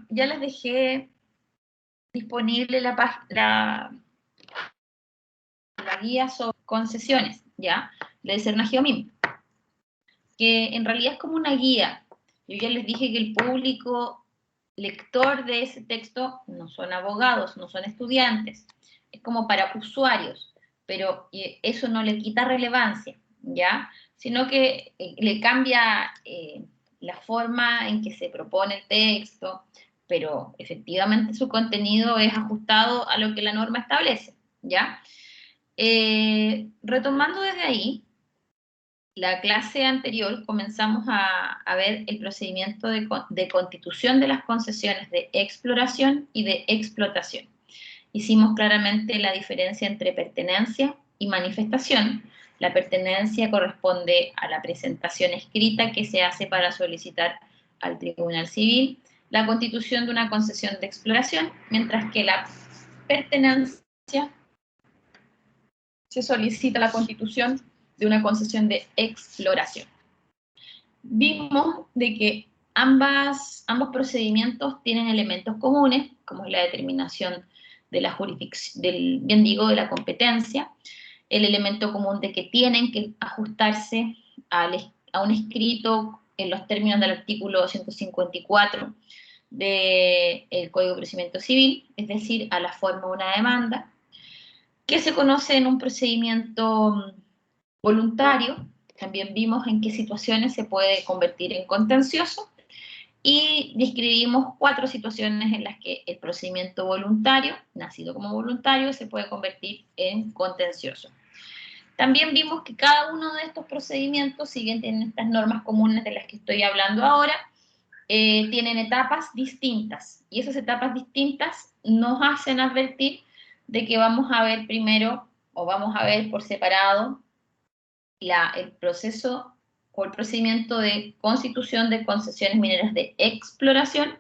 ya les dejé disponible la guía sobre concesiones, ¿ya? De Cernagiomim, que en realidad es como una guía. Yo ya les dije que el público lector de ese texto no son abogados, no son estudiantes, es como para usuarios, pero eso no le quita relevancia, ¿ya? Sino que le cambia la forma en que se propone el texto, pero efectivamente su contenido es ajustado a lo que la norma establece, ¿ya? Retomando desde ahí, la clase anterior comenzamos a ver el procedimiento de constitución de las concesiones de exploración y de explotación. Hicimos claramente la diferencia entre pertenencia y manifestación. La pertenencia corresponde a la presentación escrita que se hace para solicitar al Tribunal Civil la constitución de una concesión de exploración, mientras que la pertenencia se solicita la constitución de una concesión de exploración. Vimos de que ambos procedimientos tienen elementos comunes, como es la determinación de la jurisdicción, de la competencia, el elemento común de que tienen que ajustarse a un escrito en los términos del artículo 254 del Código de Procedimiento Civil, es decir, a la forma de una demanda, que se conoce en un procedimiento voluntario. También vimos en qué situaciones se puede convertir en contencioso y describimos 4 situaciones en las que el procedimiento voluntario, nacido como voluntario, se puede convertir en contencioso. También vimos que cada uno de estos procedimientos, si bien tienen estas normas comunes de las que estoy hablando ahora, tienen etapas distintas, y esas etapas distintas nos hacen advertir de que vamos a ver primero, o vamos a ver por separado, el proceso o el procedimiento de constitución de concesiones mineras de exploración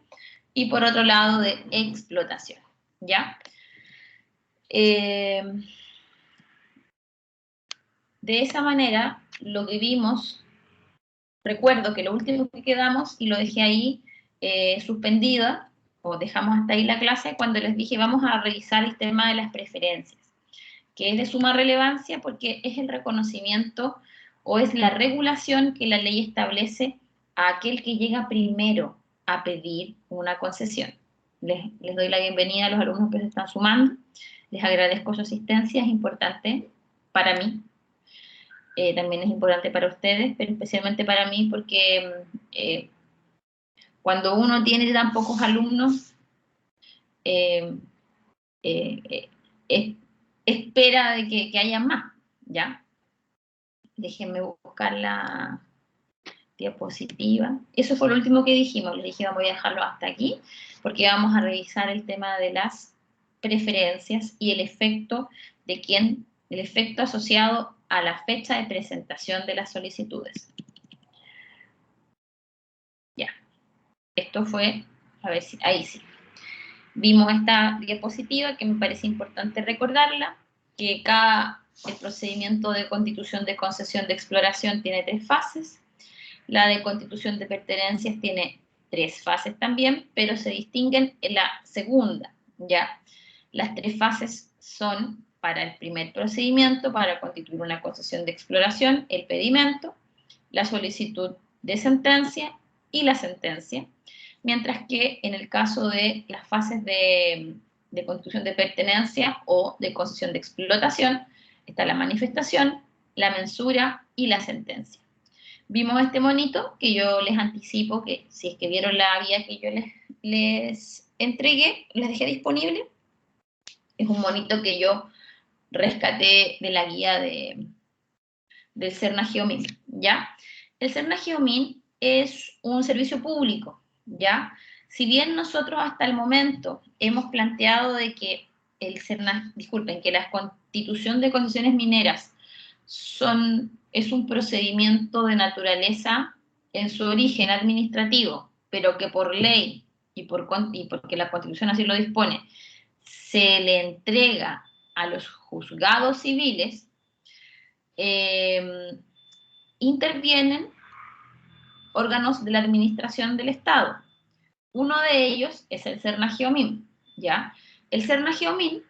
y por otro lado de explotación, ¿ya? De esa manera, lo que vimos, recuerdo que lo último que quedamos, y lo dejé ahí suspendida, o dejamos hasta ahí la clase, cuando les dije vamos a revisar el tema de las preferencias, que es de suma relevancia porque es el reconocimiento o es la regulación que la ley establece a aquel que llega primero a pedir una concesión. Les doy la bienvenida a los alumnos que se están sumando, les agradezco su asistencia, es importante para mí, también es importante para ustedes, pero especialmente para mí porque cuando uno tiene tan pocos alumnos, espera de que haya más, ¿ya? Déjenme buscar la diapositiva. Eso fue lo último que dijimos. Les dije, voy a dejarlo hasta aquí, porque vamos a revisar el tema de las preferencias y el efecto el efecto asociado a la fecha de presentación de las solicitudes. Ya. Esto fue, a ver si, ahí sí. Vimos esta diapositiva que me parece importante recordarla, que el procedimiento de constitución de concesión de exploración tiene 3 fases. La de constitución de pertenencias tiene 3 fases también, pero se distinguen en la segunda, ¿ya? Las 3 fases son para el primer procedimiento, para constituir una concesión de exploración, el pedimento, la solicitud de sentencia y la sentencia, mientras que en el caso de las fases de constitución de pertenencia o de concesión de explotación, está la manifestación, la mensura y la sentencia. Vimos este monito que yo les anticipo que si es que vieron la guía que yo les entregué, les dejé disponible. Es un monito que yo rescaté de la guía del Cernagiomim, ¿ya? El Cernagiomim es un servicio público, ¿ya? Si bien nosotros hasta el momento hemos planteado de que que la constitución de concesiones mineras es un procedimiento de naturaleza en su origen administrativo, pero que por ley y porque la Constitución así lo dispone, se le entrega a los juzgados civiles, intervienen órganos de la administración del Estado. Uno de ellos es el Cernageomin, ¿ya? El Cernageomin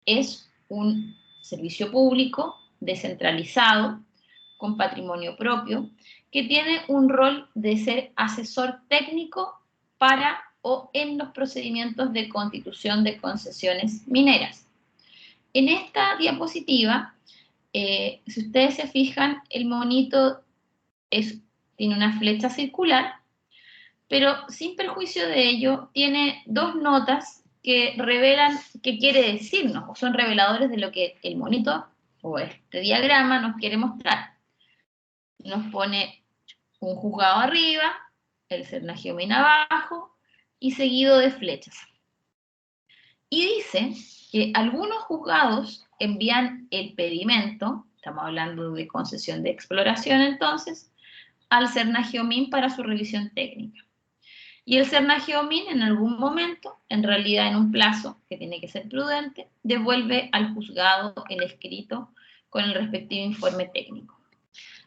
es un servicio público descentralizado, con patrimonio propio, que tiene un rol de ser asesor técnico para o en los procedimientos de constitución de concesiones mineras. En esta diapositiva, si ustedes se fijan, el monito tiene una flecha circular, pero sin perjuicio de ello, tiene dos notas que revelan qué quiere decirnos, o son reveladores de lo que el monito o este diagrama nos quiere mostrar. Nos pone un juzgado arriba, el Cernageomin abajo, y seguido de flechas. Y dice que algunos juzgados envían el pedimento, estamos hablando de concesión de exploración entonces, al Cernageomin para su revisión técnica. Y el Cernageomin en algún momento, en realidad en un plazo que tiene que ser prudente, devuelve al juzgado el escrito con el respectivo informe técnico.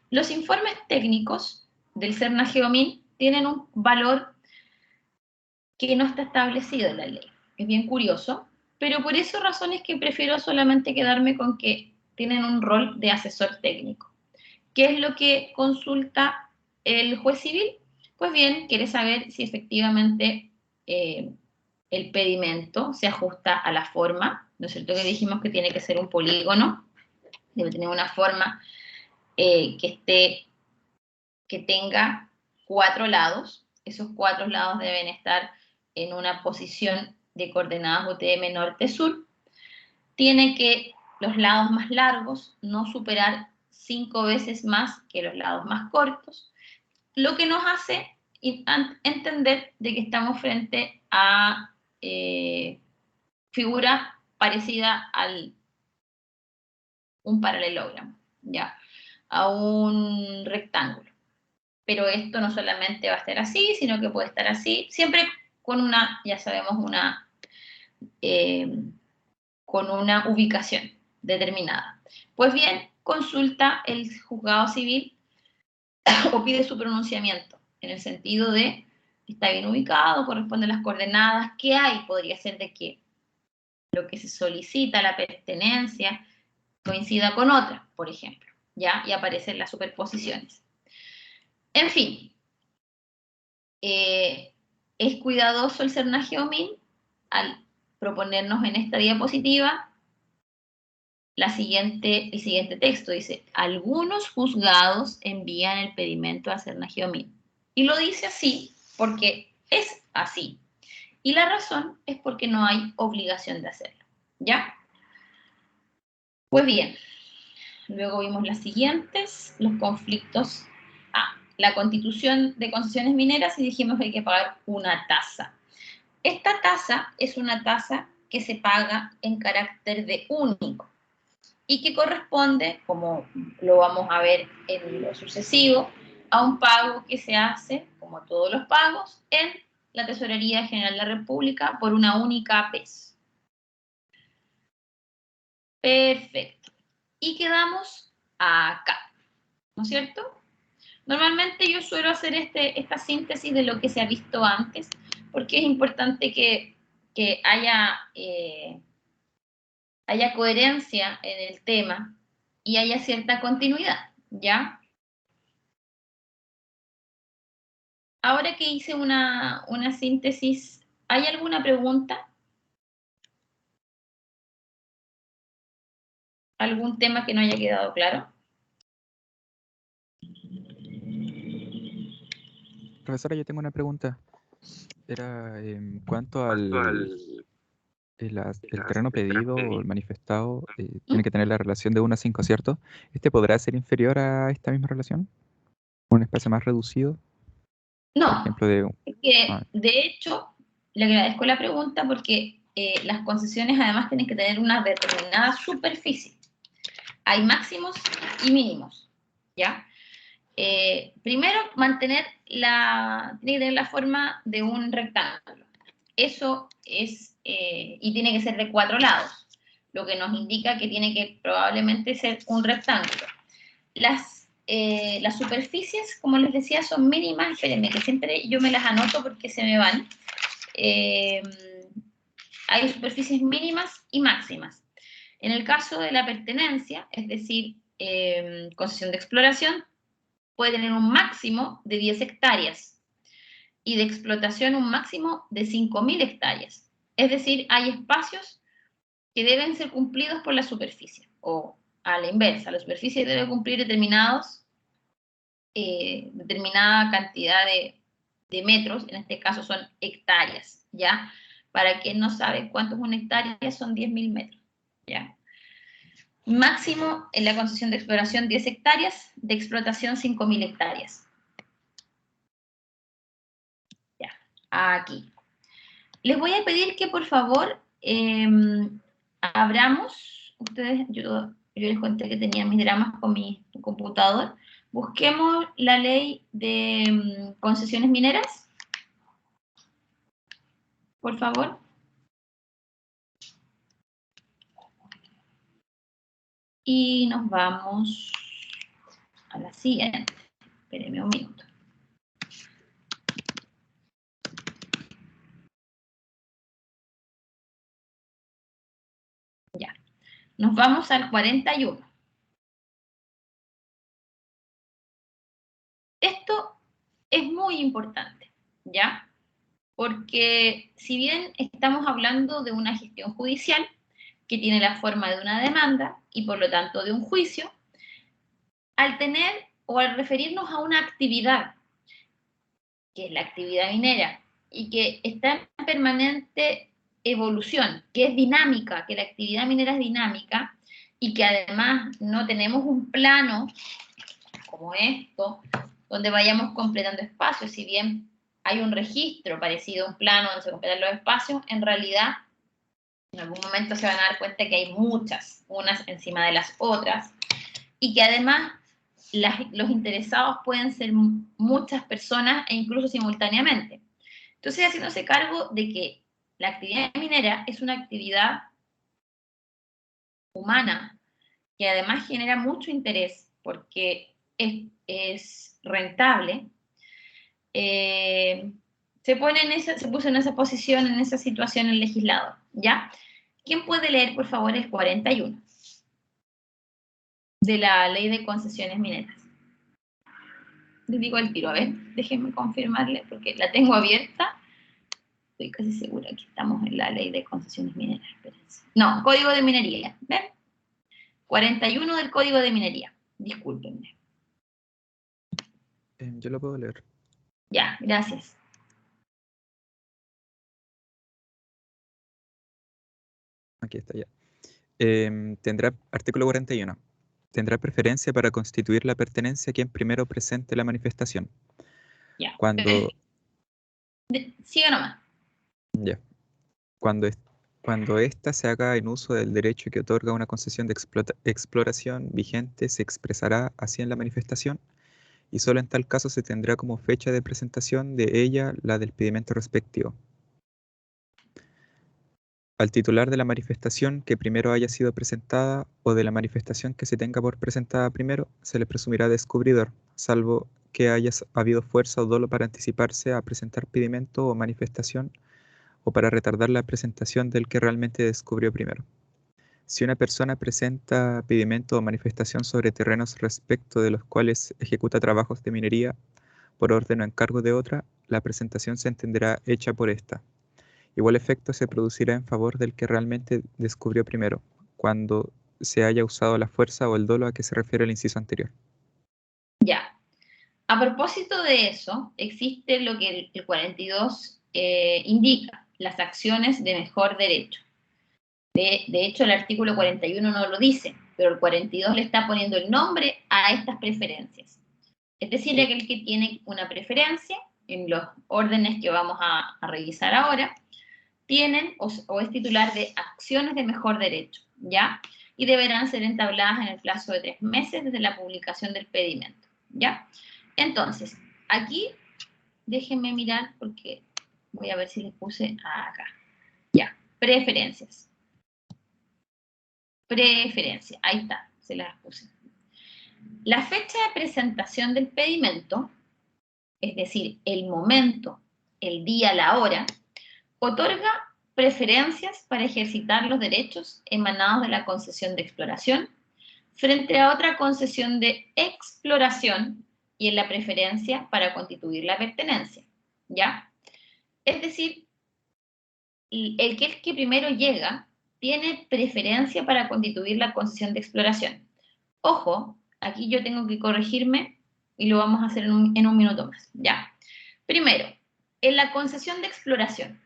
Los informes técnicos del Cernageomin tienen un valor que no está establecido en la ley. Es bien curioso, pero por esa razón es que prefiero solamente quedarme con que tienen un rol de asesor técnico. ¿Qué es lo que consulta el juez civil? Pues bien, quiere saber si efectivamente el pedimento se ajusta a la forma, ¿no es cierto? Que dijimos que tiene que ser un polígono, debe tener una forma que tenga 4 lados. Esos 4 lados deben estar en una posición de coordenadas UTM norte-sur. Tiene que los lados más largos no superar 5 veces más que los lados más cortos, lo que nos hace entender de que estamos frente a figura parecida a un paralelogramo, ¿ya? A un rectángulo. Pero esto no solamente va a estar así, sino que puede estar así, siempre con una, ya sabemos, con una ubicación determinada. Pues bien, consulta el juzgado civil o pide su pronunciamiento, en el sentido de está bien ubicado, corresponde a las coordenadas, ¿qué hay? Podría ser de que lo que se solicita, la pertenencia, coincida con otra, por ejemplo, ¿ya? Y aparecen las superposiciones. En fin, es cuidadoso el Cernageomin al proponernos en esta diapositiva el siguiente texto. Dice, algunos juzgados envían el pedimento a Cernageomin. Y lo dice así porque es así. Y la razón es porque no hay obligación de hacerlo, ¿ya? Pues bien, luego vimos las siguientes, los conflictos. La constitución de concesiones mineras y dijimos que hay que pagar una tasa. Esta tasa es una tasa que se paga en carácter de único y que corresponde, como lo vamos a ver en lo sucesivo, a un pago que se hace, como todos los pagos, en la Tesorería General de la República por una única vez. Perfecto. Y quedamos acá, ¿no es cierto? Normalmente yo suelo hacer esta síntesis de lo que se ha visto antes, porque es importante que haya coherencia en el tema y haya cierta continuidad, ¿ya? Ahora que hice una síntesis, ¿hay alguna pregunta? ¿Algún tema que no haya quedado claro? Profesora, yo tengo una pregunta. Era en cuanto al el terreno pedido o el manifestado, tiene que tener la relación de 1 a 5, ¿cierto? ¿Este podrá ser inferior a esta misma relación? ¿Un espacio más reducido? Por No, ejemplo, de... de hecho, le agradezco la pregunta porque las concesiones además tienen que tener una determinada superficie. Hay máximos y mínimos, ¿ya? Primero, tiene que tener la forma de un rectángulo. Eso es, y tiene que ser de 4 lados, lo que nos indica que tiene que probablemente ser un rectángulo. Las superficies, como les decía, son mínimas, espérenme, que siempre yo me las anoto porque se me van. hay superficies mínimas y máximas. En el caso de la pertenencia, es decir, concesión de exploración, puede tener un máximo de 10 hectáreas y de explotación un máximo de 5.000 hectáreas. Es decir, hay espacios que deben ser cumplidos por la superficie, o a la inversa, la superficie debe cumplir determinada cantidad de metros, en este caso son hectáreas, ¿ya? Para quien no sabe cuánto es una hectárea, son 10.000 metros, ¿ya? Máximo en la concesión de exploración 10 hectáreas, de explotación 5.000 hectáreas. Ya, aquí. Les voy a pedir que por favor abramos, yo les conté que tenía mis dramas con mi computador, busquemos la ley de concesiones mineras, por favor. Y nos vamos a la siguiente. Espérenme un minuto. Ya. Nos vamos al 41. Esto es muy importante, ¿ya? Porque si bien estamos hablando de una gestión judicial que tiene la forma de una demanda y por lo tanto de un juicio, al tener o al referirnos a una actividad, que es la actividad minera, y que está en permanente evolución, que es dinámica, que la actividad minera es dinámica, y que además no tenemos un plano como esto, donde vayamos completando espacios, si bien hay un registro parecido a un plano donde se completan los espacios, en realidad en algún momento se van a dar cuenta que hay muchas, unas encima de las otras, y que además los interesados pueden ser muchas personas e incluso simultáneamente. Entonces, haciéndose cargo de que la actividad minera es una actividad humana que además genera mucho interés porque es rentable, se puso en esa posición, en esa situación el legislador, ¿ya? ¿Quién puede leer, por favor, el 41 de la Ley de Concesiones Mineras? Les digo al tiro, a ver, déjenme confirmarle, porque la tengo abierta. Estoy casi segura que estamos en la Ley de Concesiones Mineras. Espérense. No, Código de Minería, ¿ven? 41 del Código de Minería, discúlpenme. Yo lo puedo leer. Ya, gracias. Aquí está ya. Tendrá artículo 41. Tendrá preferencia para constituir la pertenencia quien primero presente la manifestación. Ya. Cuando, Siga nomás. ya, cuando ésta se haga en uso del derecho que otorga una concesión de exploración vigente, se expresará así en la manifestación y solo en tal caso se tendrá como fecha de presentación de ella la del pedimento respectivo. Al titular de la manifestación que primero haya sido presentada o de la manifestación que se tenga por presentada primero, se le presumirá descubridor, salvo que haya habido fuerza o dolo para anticiparse a presentar pedimento o manifestación o para retardar la presentación del que realmente descubrió primero. Si una persona presenta pedimento o manifestación sobre terrenos respecto de los cuales ejecuta trabajos de minería por orden o encargo de otra, la presentación se entenderá hecha por ésta. Igual efecto se producirá en favor del que realmente descubrió primero, cuando se haya usado la fuerza o el dolo a que se refiere el inciso anterior. Ya. A propósito de eso, existe lo que el 42 indica, las acciones de mejor derecho. De hecho, el artículo 41 no lo dice, pero el 42 le está poniendo el nombre a estas preferencias. Es decir, aquel que tiene una preferencia, en los órdenes que vamos a revisar ahora, tienen o es titular de acciones de mejor derecho, ¿ya? Y deberán ser entabladas en el plazo de 3 meses desde la publicación del pedimento, ¿ya? Entonces, aquí, déjenme mirar porque voy a ver si les puse acá. Ya, preferencias. Preferencia, ahí está, se las puse. La fecha de presentación del pedimento, es decir, el momento, el día, la hora, otorga preferencias para ejercitar los derechos emanados de la concesión de exploración frente a otra concesión de exploración y en la preferencia para constituir la pertenencia, ¿ya? Es decir, el que primero llega tiene preferencia para constituir la concesión de exploración. Ojo, aquí yo tengo que corregirme y lo vamos a hacer en un minuto más, ¿ya? Primero, en la concesión de exploración,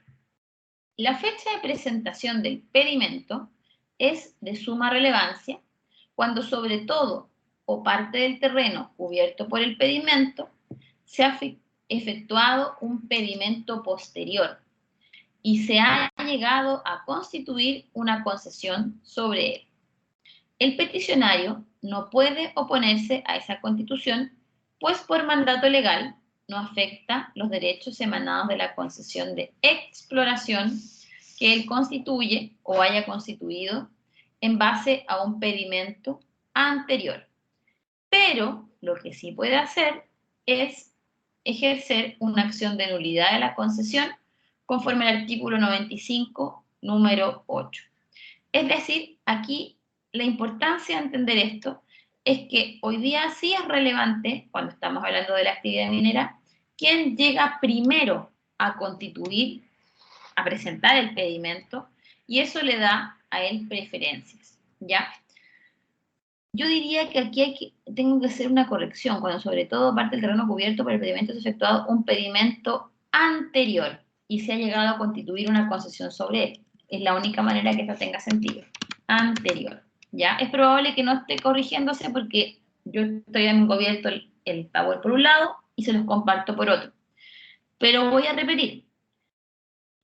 la fecha de presentación del pedimento es de suma relevancia cuando sobre todo o parte del terreno cubierto por el pedimento se ha efectuado un pedimento posterior y se ha llegado a constituir una concesión sobre él. El peticionario no puede oponerse a esa constitución, pues por mandato legal no afecta los derechos emanados de la concesión de exploración que él constituye o haya constituido en base a un pedimento anterior. Pero lo que sí puede hacer es ejercer una acción de nulidad de la concesión conforme al artículo 95, número 8. Es decir, aquí la importancia de entender esto es que hoy día sí es relevante, cuando estamos hablando de la actividad minera, quién llega primero a constituir, a presentar el pedimento, y eso le da a él preferencias, ¿ya? Yo diría que aquí tengo que hacer una corrección, cuando sobre todo parte del terreno cubierto por el pedimento se ha efectuado un pedimento anterior y se ha llegado a constituir una concesión sobre él. Es la única manera que esto tenga sentido. Anterior, ¿ya? Es probable que no esté corrigiéndose porque yo estoy en cubierto el Power por un lado y se los comparto por otro. Pero voy a repetir.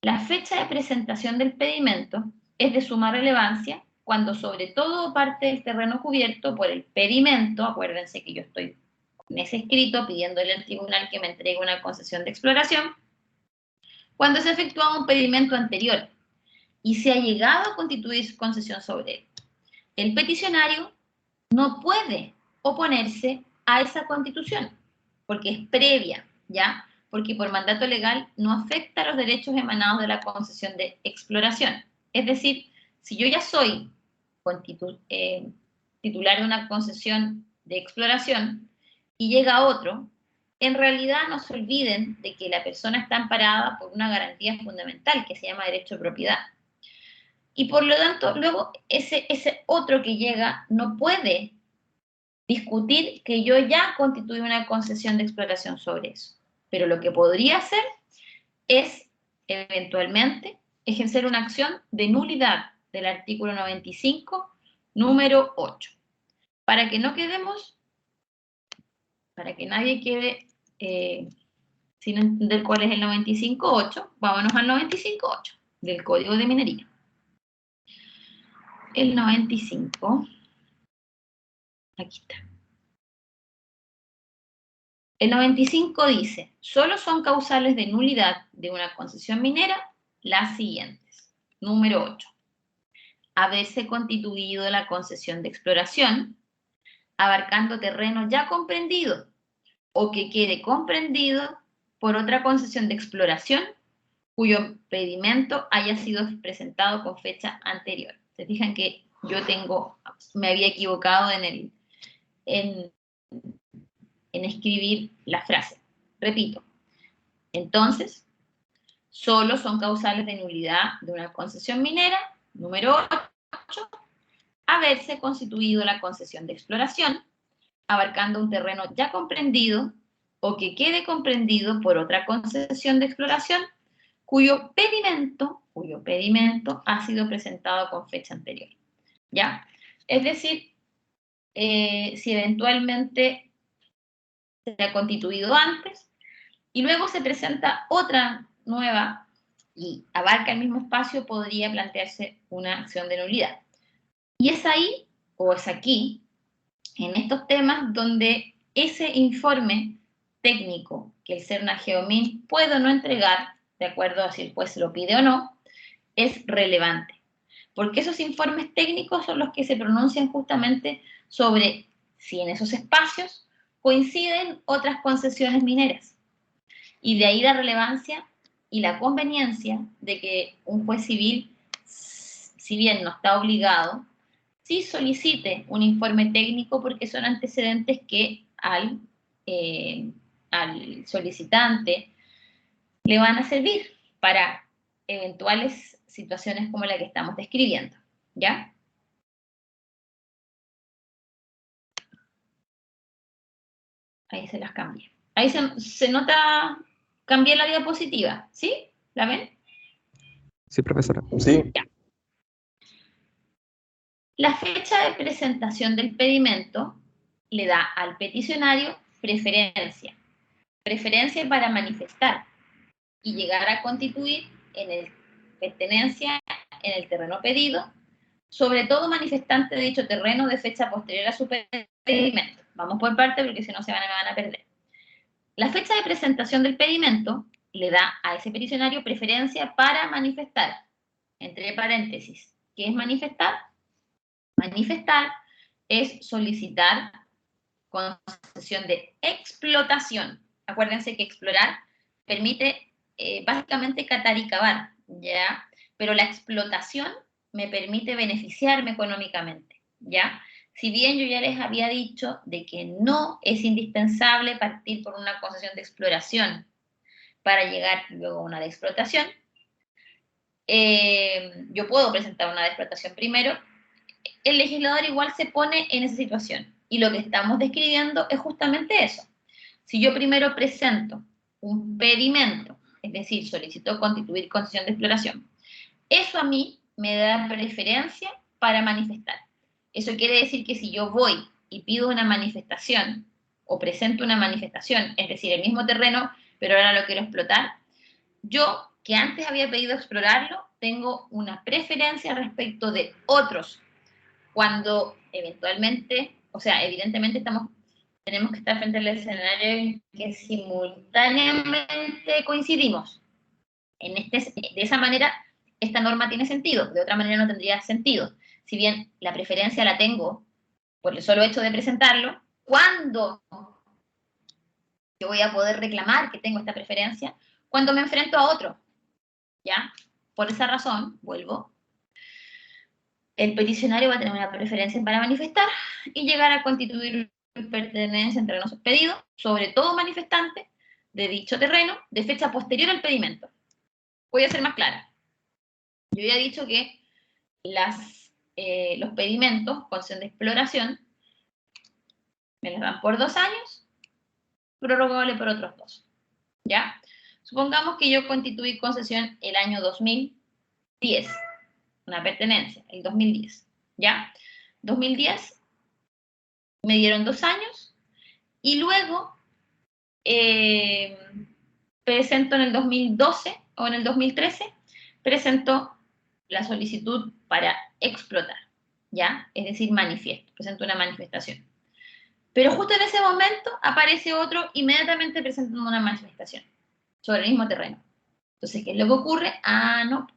La fecha de presentación del pedimento es de suma relevancia cuando sobre todo parte del terreno cubierto por el pedimento, acuérdense que yo estoy en ese escrito pidiéndole al tribunal que me entregue una concesión de exploración, cuando se efectúa un pedimento anterior y se ha llegado a constituir concesión sobre él. El peticionario no puede oponerse a esa constitución, porque es previa, ¿ya? Porque por mandato legal no afecta a los derechos emanados de la concesión de exploración. Es decir, si yo ya soy titular de una concesión de exploración y llega otro, en realidad no se olviden de que la persona está amparada por una garantía fundamental que se llama derecho de propiedad. Y por lo tanto, luego ese otro que llega no puede discutir que yo ya constituí una concesión de exploración sobre eso. Pero lo que podría hacer es, eventualmente, ejercer una acción de nulidad del artículo 95, número 8. Para que no quedemos, para que nadie quede sin entender cuál es el 95.8, vámonos al 95.8 del Código de Minería. El 95, aquí está. El 95 dice, solo son causales de nulidad de una concesión minera las siguientes. Número 8. Haberse constituido la concesión de exploración, abarcando terreno ya comprendido o que quede comprendido por otra concesión de exploración cuyo pedimento haya sido presentado con fecha anterior. Se fijan que yo me había equivocado en escribir la frase. Repito. Entonces, solo son causales de nulidad de una concesión minera, número 8, haberse constituido la concesión de exploración, abarcando un terreno ya comprendido o que quede comprendido por otra concesión de exploración cuyo pedimento ha sido presentado con fecha anterior. ¿Ya? Es decir, si eventualmente se ha constituido antes y luego se presenta otra nueva y abarca el mismo espacio, podría plantearse una acción de nulidad. Y es ahí, o es aquí, en estos temas, donde ese informe técnico que el CERNA-GEOMIN puede o no entregar, de acuerdo a si el juez lo pide o no, es relevante. Porque esos informes técnicos son los que se pronuncian justamente sobre si en esos espacios coinciden otras concesiones mineras. Y de ahí la relevancia y la conveniencia de que un juez civil, si bien no está obligado, sí solicite un informe técnico porque son antecedentes que al solicitante le van a servir para eventuales situaciones como la que estamos describiendo, ¿ya? Ahí se las cambié. Ahí se nota, cambié la diapositiva, ¿sí? ¿La ven? Sí, profesora. Sí. Ya. La fecha de presentación del pedimento le da al peticionario preferencia. Preferencia para manifestar y llegar a constituir en el pertenencia en el terreno pedido, sobre todo manifestante de dicho terreno de fecha posterior a su pedimento. Vamos por parte porque si no me van a perder. La fecha de presentación del pedimento le da a ese peticionario preferencia para manifestar, entre paréntesis. ¿Qué es manifestar? Manifestar es solicitar concesión de explotación. Acuérdense que explorar permite básicamente catar y cavar, ¿ya? Pero la explotación me permite beneficiarme económicamente, ¿ya? Si bien yo ya les había dicho de que no es indispensable partir por una concesión de exploración para llegar luego a una de explotación, yo puedo presentar una de explotación primero. El legislador igual se pone en esa situación. Y lo que estamos describiendo es justamente eso. Si yo primero presento un pedimento, es decir, solicito constituir concesión de exploración, eso a mí me da preferencia para manifestar. Eso quiere decir que si yo voy y pido una manifestación o presento una manifestación, es decir, el mismo terreno, pero ahora lo quiero explotar, yo, que antes había pedido explorarlo, tengo una preferencia respecto de otros cuando eventualmente, o sea, evidentemente tenemos que estar frente al escenario en que simultáneamente coincidimos. De esa manera, esta norma tiene sentido, de otra manera no tendría sentido. Si bien la preferencia la tengo por el solo hecho de presentarlo, ¿cuándo yo voy a poder reclamar que tengo esta preferencia? Cuando me enfrento a otro, ¿ya? Por esa razón, vuelvo, el peticionario va a tener una preferencia para manifestar y llegar a constituir pertenencia entre los pedidos, sobre todo manifestante de dicho terreno, de fecha posterior al pedimento. Voy a ser más clara. Yo ya he dicho que los pedimentos, concesión de exploración, me las dan por 2 años, prorrogable por otros 2. ¿Ya? Supongamos que yo constituí concesión el año 2010, una pertenencia, el 2010. ¿Ya? 2010 me dieron 2 años y luego presento en el 2012 o en el 2013, presento la solicitud para explotar, ¿ya? Es decir, manifiesto, presento una manifestación. Pero justo en ese momento aparece otro inmediatamente presentando una manifestación sobre el mismo terreno. Entonces, ¿qué es lo que ocurre? Ah, no.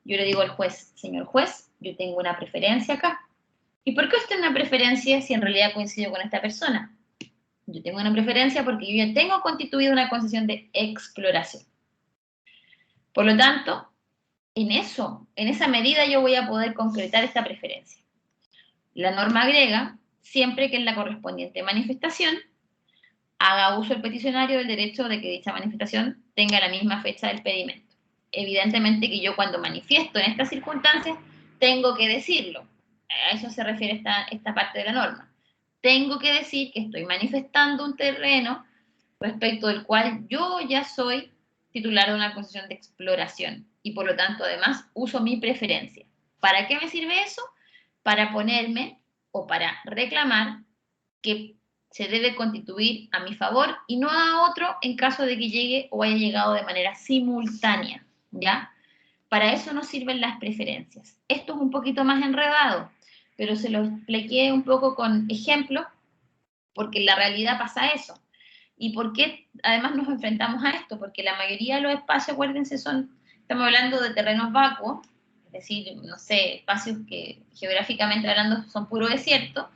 Yo le digo al juez, señor juez, yo tengo una preferencia acá. ¿Y por qué usted tiene una preferencia si en realidad coincido con esta persona? Yo tengo una preferencia porque yo ya tengo constituida una concesión de exploración. Por lo tanto, en esa medida yo voy a poder concretar esta preferencia. La norma agrega, siempre que en la correspondiente manifestación haga uso el peticionario del derecho de que dicha manifestación tenga la misma fecha del pedimento. Evidentemente que yo cuando manifiesto en estas circunstancias tengo que decirlo. A eso se refiere esta parte de la norma. Tengo que decir que estoy manifestando un terreno respecto del cual yo ya soy titular de una concesión de exploración y por lo tanto además uso mi preferencia. ¿Para qué me sirve eso? Para ponerme o para reclamar que se debe constituir a mi favor y no a otro en caso de que llegue o haya llegado de manera simultánea, ¿ya? Para eso nos sirven las preferencias. Esto es un poquito más enredado, pero se lo expliqué un poco con ejemplos, porque en la realidad pasa eso. ¿Y por qué además nos enfrentamos a esto? Porque la mayoría de los espacios, acuérdense, estamos hablando de terrenos vacuos, es decir, no sé, espacios que geográficamente hablando son puro desierto,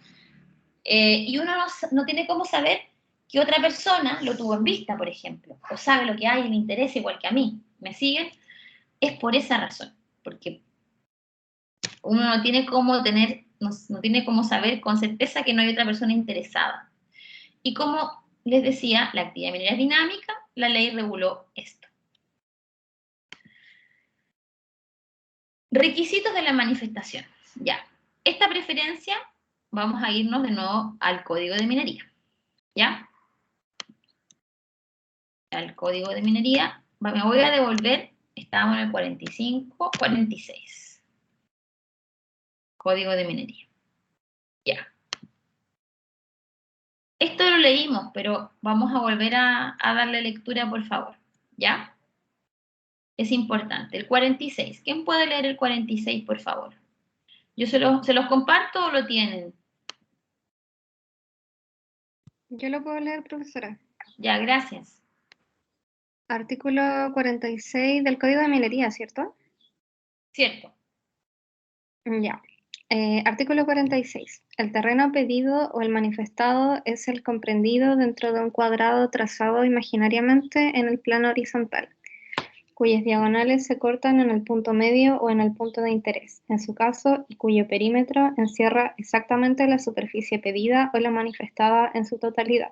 y uno no tiene cómo saber que otra persona lo tuvo en vista, por ejemplo, o sabe lo que hay, le interesa igual que a mí. ¿Me siguen? Es por esa razón, porque uno no tiene cómo no tiene cómo saber con certeza que no hay otra persona interesada. Y como les decía, la actividad minera es dinámica, la ley reguló esto. Requisitos de la manifestación. Ya. Esta preferencia, vamos a irnos de nuevo al Código de Minería. ¿Ya? Al Código de Minería. Me voy a devolver, estábamos en el 45, 46. Código de Minería. Ya. Esto lo leímos, pero vamos a volver a darle lectura, por favor. ¿Ya? Es importante. El 46. ¿Quién puede leer el 46, por favor? ¿Yo se los comparto o lo tienen? Yo lo puedo leer, profesora. Ya, gracias. Artículo 46 del Código de Minería, ¿cierto? Cierto. Ya. Artículo 46. El terreno pedido o el manifestado es el comprendido dentro de un cuadrado trazado imaginariamente en el plano horizontal, cuyas diagonales se cortan en el punto medio o en el punto de interés, en su caso, y cuyo perímetro encierra exactamente la superficie pedida o la manifestada en su totalidad.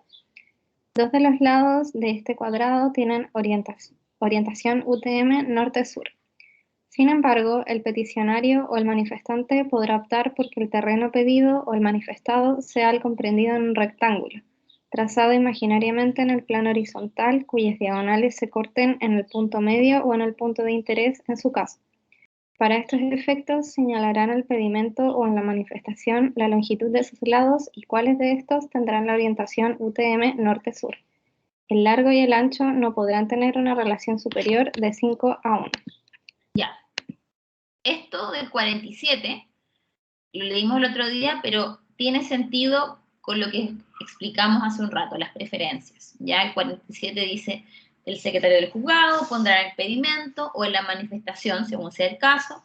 Dos de los lados de este cuadrado tienen orientación UTM norte-sur. Sin embargo, el peticionario o el manifestante podrá optar por que el terreno pedido o el manifestado sea el comprendido en un rectángulo, trazado imaginariamente en el plano horizontal, cuyas diagonales se corten en el punto medio o en el punto de interés en su caso. Para estos efectos, señalarán el pedimento o en la manifestación la longitud de sus lados y cuáles de estos tendrán la orientación UTM norte-sur. El largo y el ancho no podrán tener una relación superior de 5 a 1. Ya. Esto del 47 lo leímos el otro día, pero tiene sentido con lo que explicamos hace un rato, las preferencias. Ya el 47 dice, el secretario del juzgado pondrá en el pedimento o en la manifestación, según sea el caso,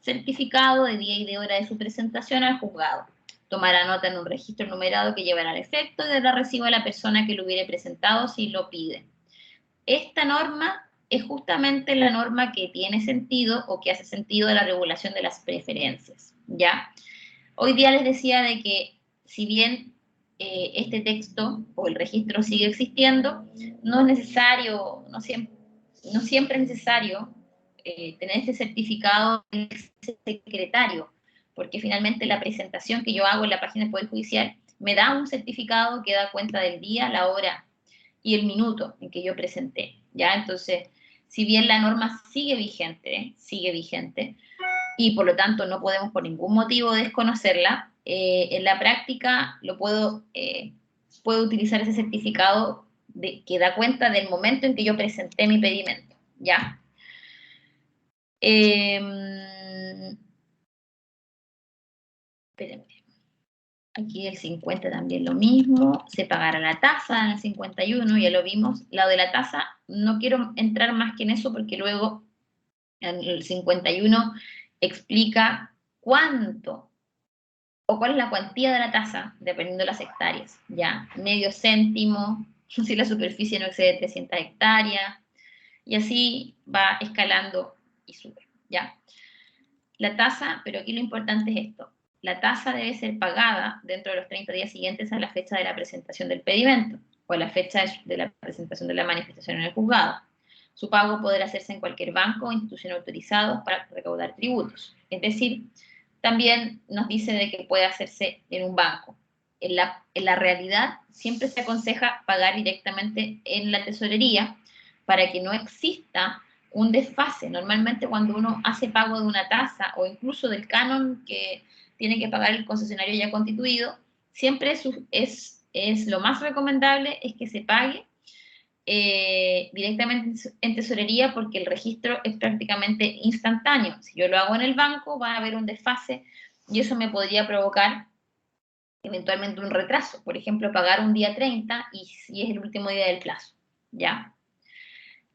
certificado de día y de hora de su presentación al juzgado. Tomará nota en un registro numerado que llevará al efecto y dará recibo a la persona que lo hubiere presentado si lo pide. Esta norma es justamente la norma que tiene sentido o que hace sentido de la regulación de las preferencias, ¿ya? Hoy día les decía de que si bien este texto o el registro sigue existiendo, no es necesario, no siempre es necesario tener este certificado del secretario, porque finalmente la presentación que yo hago en la página del Poder Judicial me da un certificado que da cuenta del día, la hora y el minuto en que yo presenté, ¿ya? Entonces, si bien la norma sigue vigente, y por lo tanto no podemos por ningún motivo desconocerla, en la práctica puedo utilizar ese certificado que da cuenta del momento en que yo presenté mi pedimento, ¿ya? Espérenme. Aquí el 50 también lo mismo, se pagará la tasa en el 51, ya lo vimos. Lo de la tasa, no quiero entrar más que en eso porque luego en el 51 explica cuánto o cuál es la cuantía de la tasa, dependiendo de las hectáreas, ¿ya? Medio céntimo, si la superficie no excede 300 hectáreas, y así va escalando y sube, ¿ya? La tasa, pero aquí lo importante es esto, la tasa debe ser pagada dentro de los 30 días siguientes a la fecha de la presentación del pedimento o a la fecha de la presentación de la manifestación en el juzgado. Su pago podrá hacerse en cualquier banco o institución autorizados para recaudar tributos. Es decir, también nos dice de que puede hacerse en un banco. En la realidad siempre se aconseja pagar directamente en la tesorería para que no exista un desfase. Normalmente cuando uno hace pago de una tasa o incluso del canon que tiene que pagar el concesionario ya constituido, siempre es lo más recomendable es que se pague directamente en tesorería porque el registro es prácticamente instantáneo. Si yo lo hago en el banco va a haber un desfase y eso me podría provocar eventualmente un retraso. Por ejemplo, pagar un día 30 y si es el último día del plazo. ¿Ya?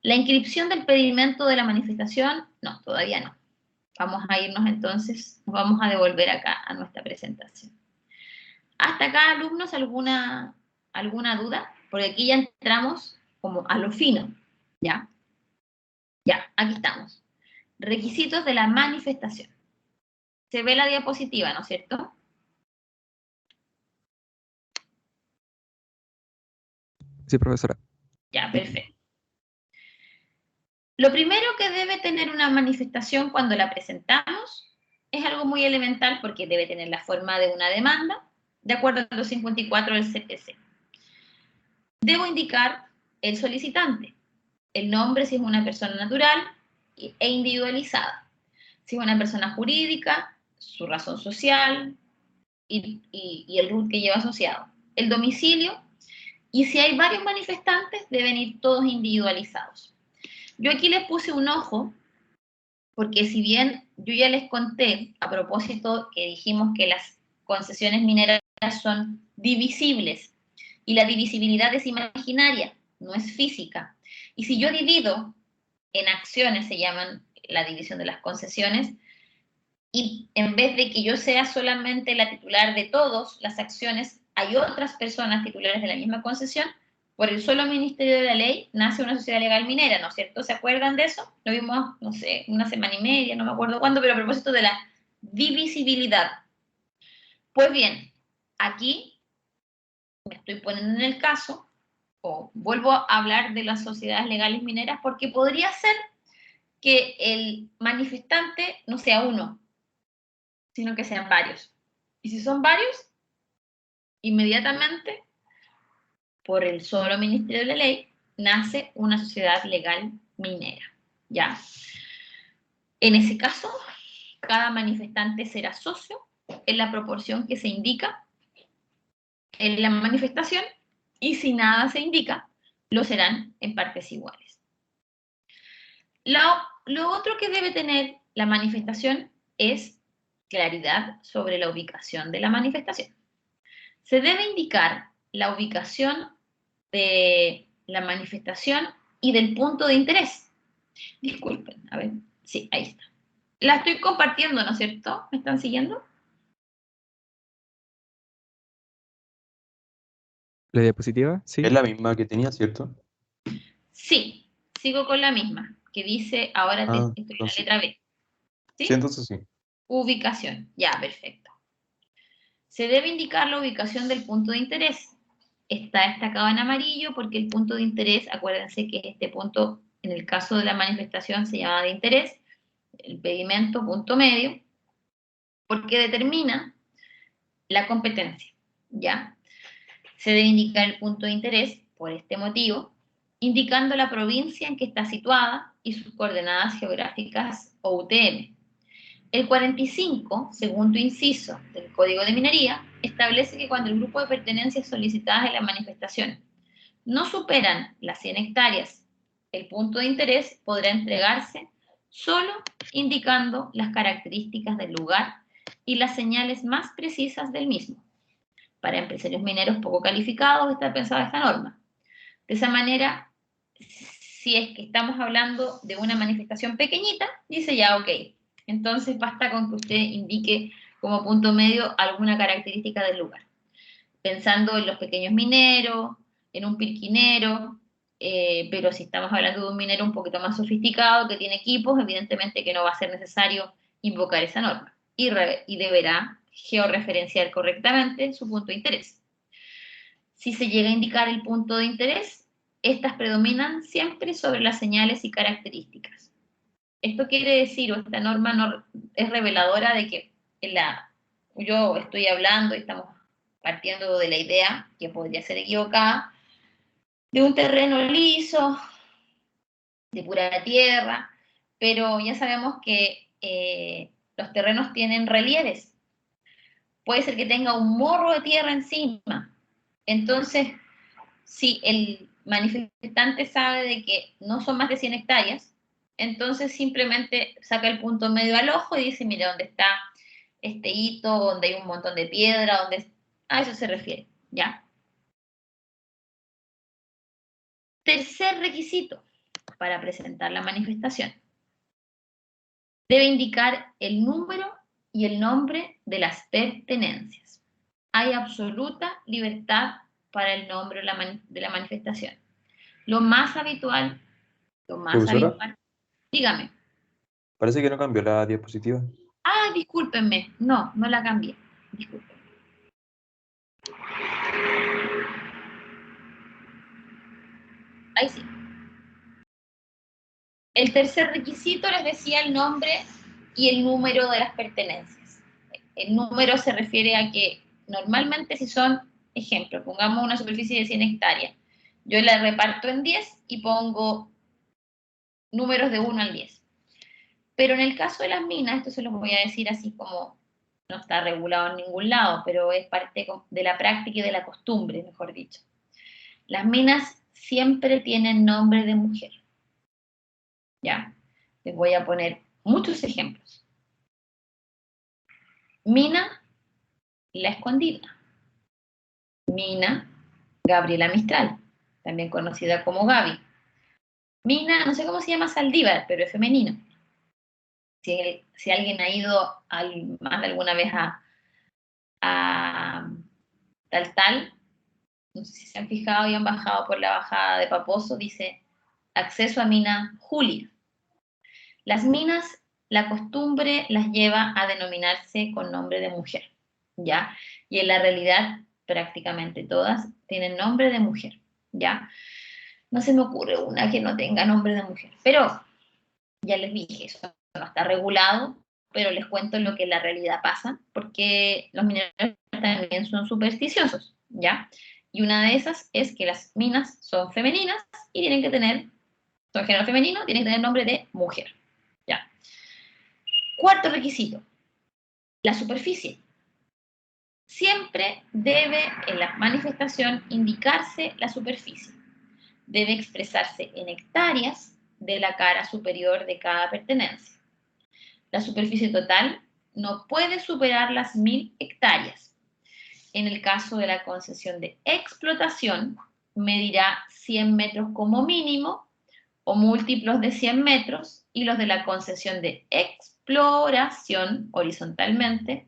La inscripción del pedimento de la manifestación, no, todavía no. Vamos a irnos entonces, nos vamos a devolver acá a nuestra presentación. ¿Hasta acá, alumnos, alguna duda? porque aquí ya entramos como a lo fino, ¿ya? Ya, aquí estamos. Requisitos de la manifestación. Se ve la diapositiva, ¿no es cierto? Sí, profesora. Ya, perfecto. Lo primero que debe tener una manifestación cuando la presentamos es algo muy elemental porque debe tener la forma de una demanda, de acuerdo a los 54 del CPC. Debo indicar el solicitante, el nombre si es una persona natural e individualizada, si es una persona jurídica, su razón social y el RUT que lleva asociado, el domicilio, y si hay varios manifestantes deben ir todos individualizados. Yo aquí les puse un ojo porque si bien yo ya les conté a propósito que dijimos que las concesiones mineras son divisibles y la divisibilidad es imaginaria, no es física. Y si yo divido en acciones, se llaman la división de las concesiones, y en vez de que yo sea solamente la titular de todas las acciones, hay otras personas titulares de la misma concesión, por el solo Ministerio de la Ley nace una sociedad legal minera, ¿no es cierto? ¿Se acuerdan de eso? Lo vimos, no sé, una semana y media, no me acuerdo cuándo, pero a propósito de la divisibilidad. Pues bien, aquí me estoy poniendo en el caso, o vuelvo a hablar de las sociedades legales mineras, porque podría ser que el manifestante no sea uno, sino que sean varios. Y si son varios, inmediatamente, por el solo Ministerio de la Ley, nace una sociedad legal minera. ¿Ya? En ese caso, cada manifestante será socio en la proporción que se indica en la manifestación y si nada se indica, lo serán en partes iguales. Lo otro que debe tener la manifestación es claridad sobre la ubicación de la manifestación. Se debe indicar la ubicación de la manifestación y del punto de interés. Disculpen, a ver, sí, ahí está. La estoy compartiendo, ¿no es cierto? ¿Me están siguiendo? ¿La diapositiva? Sí. Es la misma que tenía, ¿cierto? Sí, sigo con la misma, que dice, ahora estoy en la Entonces, letra B. sí, ¿Sí? entonces sí. Ubicación, ya, perfecto. Se debe indicar la ubicación del punto de interés. Está destacado en amarillo porque el punto de interés, acuérdense que este punto, en el caso de la manifestación, se llama de interés, el pedimento punto medio, porque determina la competencia, ¿ya? Se debe indicar el punto de interés por este motivo, indicando la provincia en que está situada y sus coordenadas geográficas o UTM. El 45, segundo inciso del Código de Minería, establece que cuando el grupo de pertenencias solicitadas en la manifestación no superan las 100 hectáreas, el punto de interés podrá entregarse solo indicando las características del lugar y las señales más precisas del mismo. Para empresarios mineros poco calificados está pensada esta norma. De esa manera, si es que estamos hablando de una manifestación pequeñita, dice ya, ok, entonces basta con que usted indique como punto medio alguna característica del lugar. Pensando en los pequeños mineros, en un pirquinero, pero si estamos hablando de un minero un poquito más sofisticado que tiene equipos, evidentemente que no va a ser necesario invocar esa norma y deberá georreferenciar correctamente su punto de interés. Si se llega a indicar el punto de interés, estas predominan siempre sobre las señales y características. Esto quiere decir, o esta norma no, es reveladora de que yo estoy hablando y estamos partiendo de la idea, que podría ser equivocada, de un terreno liso, de pura tierra, pero ya sabemos que los terrenos tienen relieves. Puede ser que tenga un morro de tierra encima. Entonces, si el manifestante sabe de que no son más de 100 hectáreas, entonces simplemente saca el punto medio al ojo y dice, mire, ¿dónde está este hito, donde hay un montón de piedra, donde... A eso se refiere, ¿ya? Tercer requisito para presentar la manifestación. Debe indicar el número y el nombre de las pertenencias. Hay absoluta libertad para el nombre de la manifestación. Lo más habitual, Profesora, dígame. parece que no cambió la diapositiva. Ah, discúlpenme, no la cambié, disculpen. Ahí sí. El tercer requisito les decía el nombre y el número de las pertenencias. El número se refiere a que normalmente si son, ejemplo, pongamos una superficie de 100 hectáreas, yo la reparto en 10 y pongo números de 1 al 10. Pero en el caso de las minas, esto se los voy a decir así como no está regulado en ningún lado, pero es parte de la práctica y de la costumbre, mejor dicho. Las minas siempre tienen nombre de mujer. ¿Ya? Les voy a poner muchos ejemplos. Mina, La Escondida. Mina, Gabriela Mistral, también conocida como Gaby. Mina, no sé cómo se llama Saldívar, pero es femenino. Si alguien ha ido más de alguna vez a Tal, no sé si se han fijado y han bajado por la bajada de Paposo, dice acceso a mina Julia. Las minas, la costumbre las lleva a denominarse con nombre de mujer, ¿ya? Y en la realidad prácticamente todas tienen nombre de mujer, ¿ya? No se me ocurre una que no tenga nombre de mujer, pero ya les dije, eso no está regulado, pero les cuento lo que en la realidad pasa, porque los mineros también son supersticiosos, ¿ya? Y una de esas es que las minas son femeninas y tienen que tener, son género femenino, tienen que tener nombre de mujer, ¿ya? Cuarto requisito, la superficie. Siempre debe en la manifestación indicarse la superficie. Debe expresarse en hectáreas de la cara superior de cada pertenencia. La superficie total no puede superar las 1000 hectáreas. En el caso de la concesión de explotación, medirá 100 metros como mínimo o múltiplos de 100 metros, y los de la concesión de exploración horizontalmente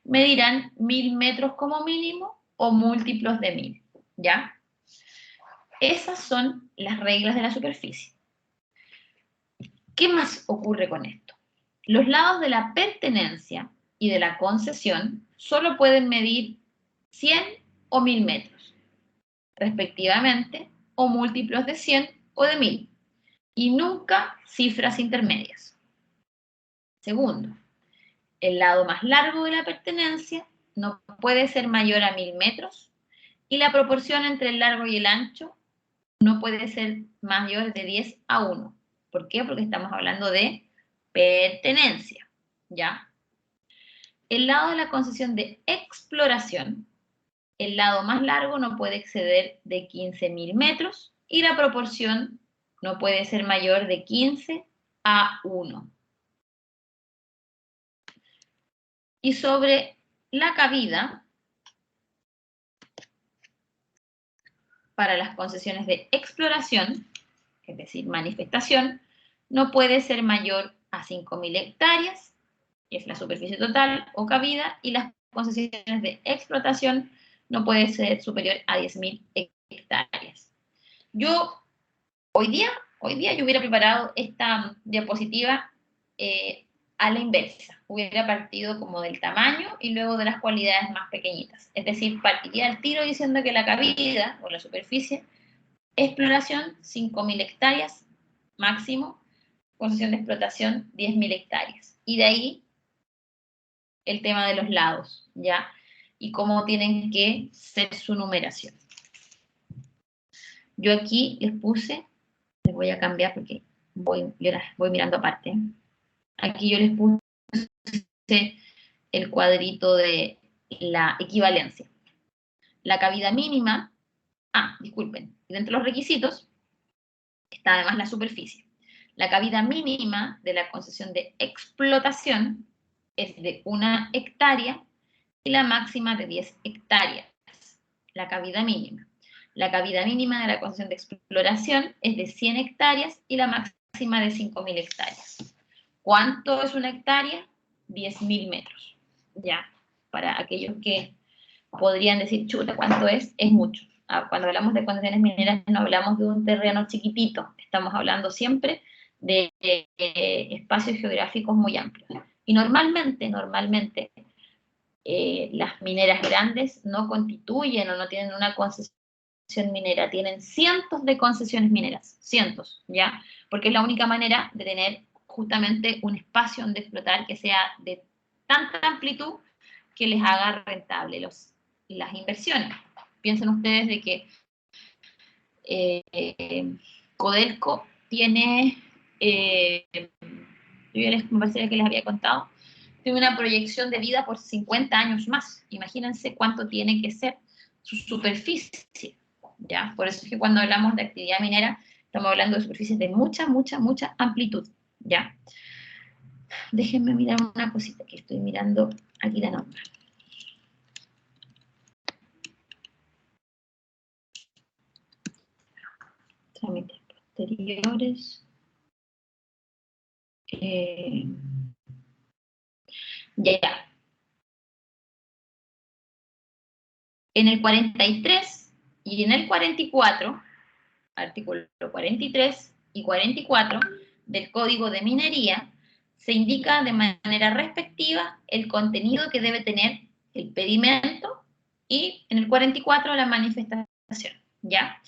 medirán 1000 metros como mínimo o múltiplos de 1000, ¿ya? Esas son las reglas de la superficie. ¿Qué más ocurre con esto? Los lados de la pertenencia y de la concesión solo pueden medir 100 o 1000 metros, respectivamente, o múltiplos de 100 o de 1000, y nunca cifras intermedias. Segundo, el lado más largo de la pertenencia no puede ser mayor a 1000 metros y la proporción entre el largo y el ancho no puede ser mayor de 10 a 1. ¿Por qué? Porque estamos hablando de pertenencia, ¿ya? El lado de la concesión de exploración, el lado más largo no puede exceder de 15.000 metros y la proporción no puede ser mayor de 15 a 1. Y sobre la cabida, para las concesiones de exploración, es decir, manifestación, no puede ser mayor a 5.000 hectáreas, que es la superficie total o cabida, y las concesiones de explotación no puede ser superior a 10.000 hectáreas. Yo, hoy día yo hubiera preparado esta diapositiva a la inversa. Hubiera partido como del tamaño y luego de las cualidades más pequeñitas. Es decir, partiría al tiro diciendo que la cabida o la superficie, exploración 5.000 hectáreas máximo, concesión de explotación 10.000 hectáreas. Y de ahí el tema de los lados, ¿ya? Y cómo tienen que ser su numeración. Yo aquí les puse, les voy a cambiar porque voy mirando aparte. Aquí yo les puse el cuadrito de la equivalencia. La cabida mínima, disculpen, dentro de los requisitos está además la superficie. La cabida mínima de la concesión de explotación es de 1 hectárea y la máxima de 10 hectáreas, la cabida mínima. La cabida mínima de la concesión de exploración es de 100 hectáreas y la máxima de 5.000 hectáreas. ¿Cuánto es 1 hectárea? 10.000 metros. Ya, para aquellos que podrían decir, chuta, ¿cuánto es? Es mucho. cuando hablamos de concesiones mineras no hablamos de un terreno chiquitito, estamos hablando siempre de espacios geográficos muy amplios. Y normalmente, las mineras grandes no constituyen o no tienen una concesión minera, tienen cientos de concesiones mineras, cientos, ¿ya? Porque es la única manera de tener justamente un espacio donde explotar que sea de tanta amplitud que les haga rentable las inversiones. Piensen ustedes de que Codelco tiene, yo ya les conversé que les había contado, tiene una proyección de vida por 50 años más. Imagínense cuánto tiene que ser su superficie, ¿ya? Por eso es que cuando hablamos de actividad minera, estamos hablando de superficies de mucha amplitud, ¿ya? Déjenme mirar una cosita que estoy mirando aquí la norma. Trámites posteriores. Ya. En el 43 y en el 44, artículo 43 y 44 del Código de Minería, se indica de manera respectiva el contenido que debe tener el pedimento y en el 44 la manifestación, ¿ya?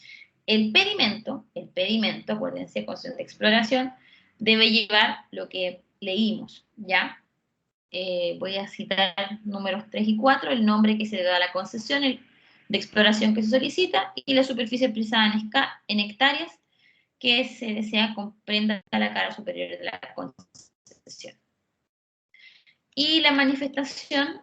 El pedimento, acuérdense, concesión de exploración, debe llevar lo que leímos, ¿ya? Voy a citar números 3 y 4, el nombre que se le da a la concesión de exploración que se solicita y la superficie expresada en hectáreas que se desea comprenda la cara superior de la concesión. Y la manifestación,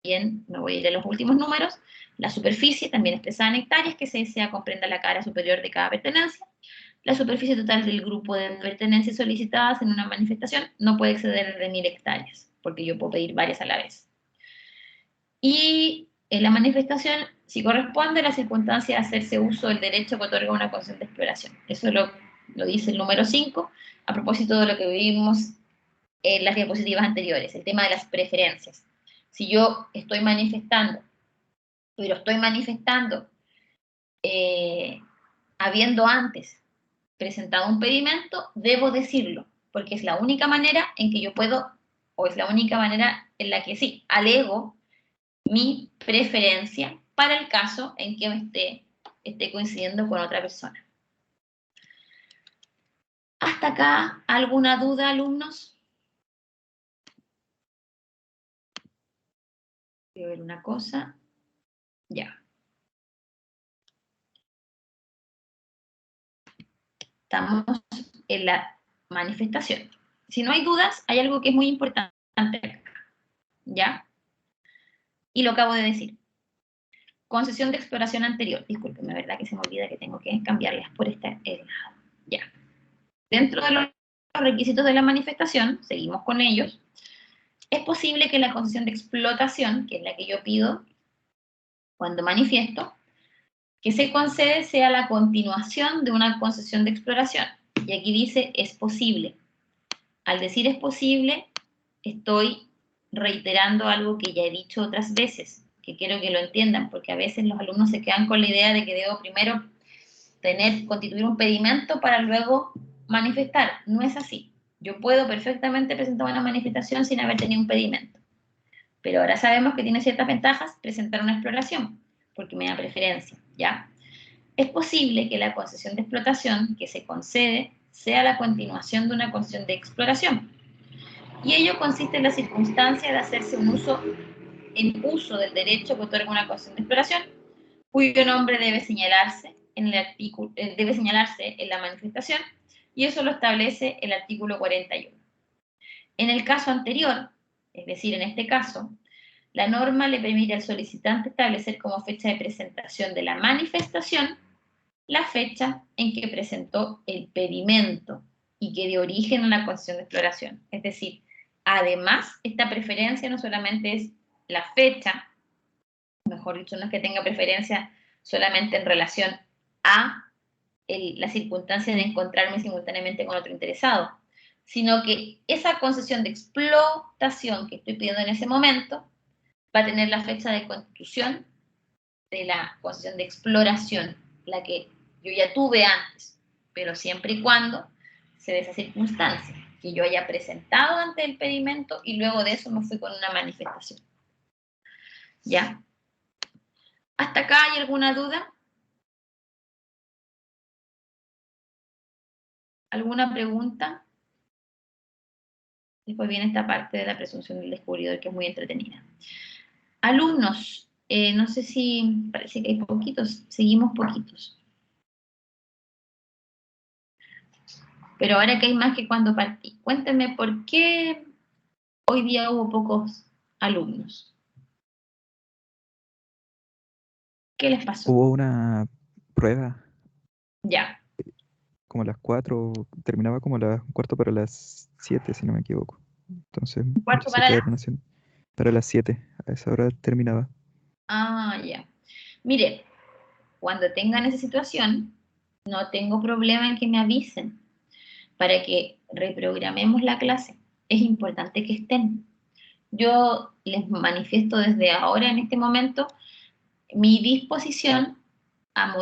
bien, me voy a ir a los últimos números, la superficie también expresada en hectáreas que se desea comprenda la cara superior de cada pertenencia. La superficie total del grupo de pertenencias solicitadas en una manifestación no puede exceder de 1000 hectáreas, porque yo puedo pedir varias a la vez. Y en la manifestación, si corresponde, la circunstancia de hacerse uso del derecho que otorga una concesión de exploración. Eso lo dice el número 5, a propósito de lo que vimos en las diapositivas anteriores, el tema de las preferencias. Si yo estoy manifestando, pero estoy manifestando habiendo antes presentado un pedimento, debo decirlo, porque es la única manera en que yo puedo, o es la única manera en la que sí, alego mi preferencia para el caso en que me esté coincidiendo con otra persona. ¿Hasta acá alguna duda, alumnos? Voy a ver una cosa. Ya. Estamos en la manifestación. Si no hay dudas, hay algo que es muy importante acá, ¿ya? Y lo acabo de decir. Concesión de exploración anterior. Discúlpenme, ¿verdad? Que se me olvida que tengo que cambiarlas por esta lado. Ya. Dentro de los requisitos de la manifestación, seguimos con ellos, es posible que la concesión de explotación, que es la que yo pido cuando manifiesto, que se concede sea la continuación de una concesión de exploración. Y aquí dice es posible. Al decir es posible, estoy reiterando algo que ya he dicho otras veces, que quiero que lo entiendan, porque a veces los alumnos se quedan con la idea de que debo primero constituir un pedimento para luego manifestar. No es así. Yo puedo perfectamente presentar una manifestación sin haber tenido un pedimento. Pero ahora sabemos que tiene ciertas ventajas presentar una exploración, porque me da preferencia, ¿ya? Es posible que la concesión de explotación que se concede sea la continuación de una concesión de exploración. Y ello consiste en la circunstancia de hacerse un uso del derecho que otorga una concesión de exploración, cuyo nombre debe señalarse en el artículo, debe señalarse en la manifestación, y eso lo establece el artículo 41. En el caso anterior, es decir, en este caso, la norma le permite al solicitante establecer como fecha de presentación de la manifestación la fecha en que presentó el pedimento y que dio origen a la concesión de exploración. Es decir, además, esta preferencia no solamente es la fecha, mejor dicho, no es que tenga preferencia solamente en relación a la circunstancia de encontrarme simultáneamente con otro interesado, sino que esa concesión de explotación que estoy pidiendo en ese momento va a tener la fecha de constitución de la concesión de exploración, la que yo ya tuve antes, pero siempre y cuando se dé esa circunstancia, que yo haya presentado ante el pedimento y luego de eso me fui con una manifestación. ¿Ya? ¿Hasta acá hay alguna duda? ¿Alguna pregunta? Después viene esta parte de la presunción del descubridor, que es muy entretenida. Alumnos, no sé si parece que hay poquitos, seguimos poquitos. Pero ahora que hay más que cuando partí, cuéntenme por qué hoy día hubo pocos alumnos. ¿Qué les pasó? Hubo una prueba Ya. como a las 4, terminaba como a las cuarto para las 7, si no me equivoco. Entonces, ¿Cuarto se para la? quedaron haciendo para las 7, a esa hora terminaba. Ah, ya. Mire, cuando tengan esa situación, no tengo problema en que me avisen para que reprogramemos la clase. Es importante que estén. Yo les manifiesto desde ahora, en este momento, mi disposición a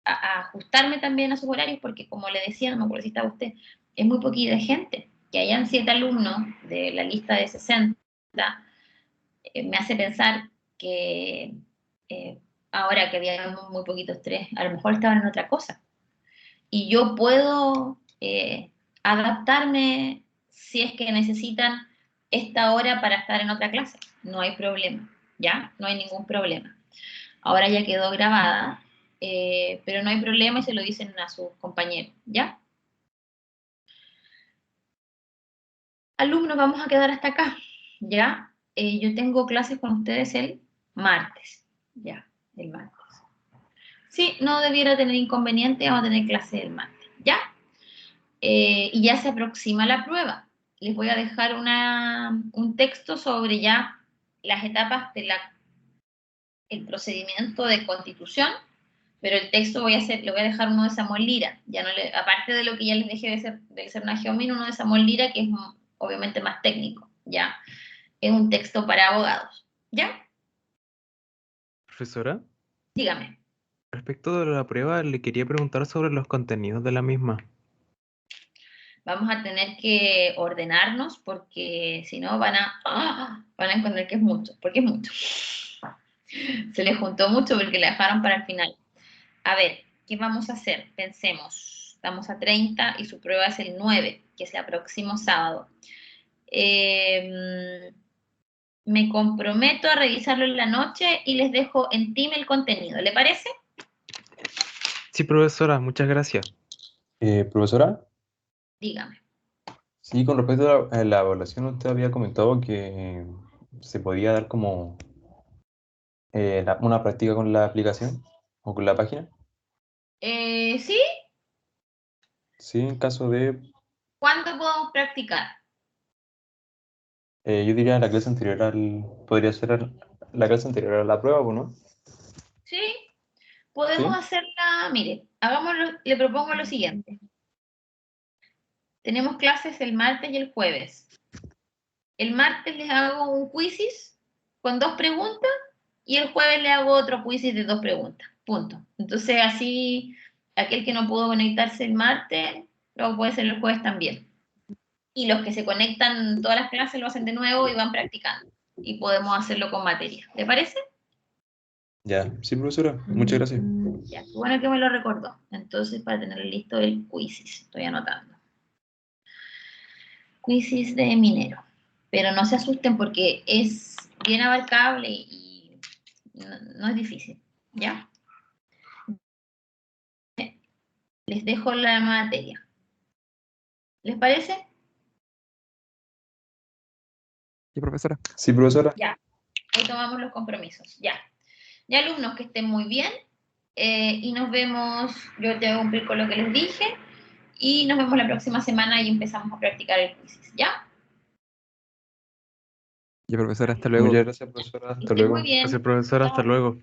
ajustarme también a sus horarios, porque como le decía, no me acuerdo si estaba usted, es muy poquita gente. Que hayan 7 alumnos de la lista de 60, me hace pensar que ahora que había muy poquitos 3, a lo mejor estaban en otra cosa. Y yo puedo adaptarme si es que necesitan esta hora para estar en otra clase. No hay problema, ¿ya? No hay ningún problema. Ahora ya quedó grabada, pero no hay problema y se lo dicen a sus compañeros, ¿ya? Alumnos, vamos a quedar hasta acá, ¿ya? Yo tengo clases con ustedes el martes, ¿ya? El martes. Sí, no debiera tener inconveniente, vamos a tener clase el martes, ¿ya? Y ya se aproxima la prueba. Les voy a dejar un texto sobre ya las etapas del procedimiento de constitución, pero el texto le voy a dejar uno de Samuel Lira, ya no aparte de lo que ya les dejé del Cernaje Omin, uno de Samuel Lira, que es obviamente más técnico, ¿ya? Es un texto para abogados, ¿ya? Profesora, Dígame. respecto de la prueba, le quería preguntar sobre los contenidos de la misma. Vamos a tener que ordenarnos porque si no van a encontrar que es mucho, porque es mucho. Se les juntó mucho porque la dejaron para el final. A ver, ¿qué vamos a hacer? Pensemos, estamos a 30 y su prueba es el 9, que es el próximo sábado. Me comprometo a revisarlo en la noche y les dejo en Team el contenido. ¿Le parece? Sí, profesora, muchas gracias. Profesora, Dígame. sí, con respecto a la evaluación, usted había comentado que se podía dar como una práctica con la aplicación o con la página. ¿Sí? Sí, en caso de, ¿Cuándo podemos practicar? yo diría la clase anterior podría ser la clase anterior a la prueba, ¿o no? ¿Sí? Podemos Sí, hacerla, mire, hagámoslo, le propongo lo siguiente. Tenemos clases el martes y el jueves. El martes les hago un quizzes con 2 preguntas y el jueves le hago otro quizzes de 2 preguntas. Punto. Entonces así, aquel que no pudo conectarse el martes, lo puede hacer el jueves también. Y los que se conectan todas las clases lo hacen de nuevo y van practicando. Y podemos hacerlo con materia. ¿Le parece? ya, sí, profesora, muchas gracias. Ya, qué bueno que me lo recordó. Entonces, para tener listo el quizzes, estoy anotando. Quizzes de minero. Pero no se asusten porque es bien abarcable y no es difícil. ¿Ya? Les dejo la materia. ¿Les parece? ¿Y profesora? Sí, profesora. Ya. Ahí tomamos los compromisos. Ya. Ya, alumnos, que estén muy bien. Y nos vemos. Yo te voy a cumplir con lo que les dije. Y nos vemos la próxima semana y empezamos a practicar el quizzes. ¿Ya? Y profesora, hasta luego. Muchas gracias, profesora. Que Hasta estén muy luego. bien. Gracias, profesora, hasta Chao. luego.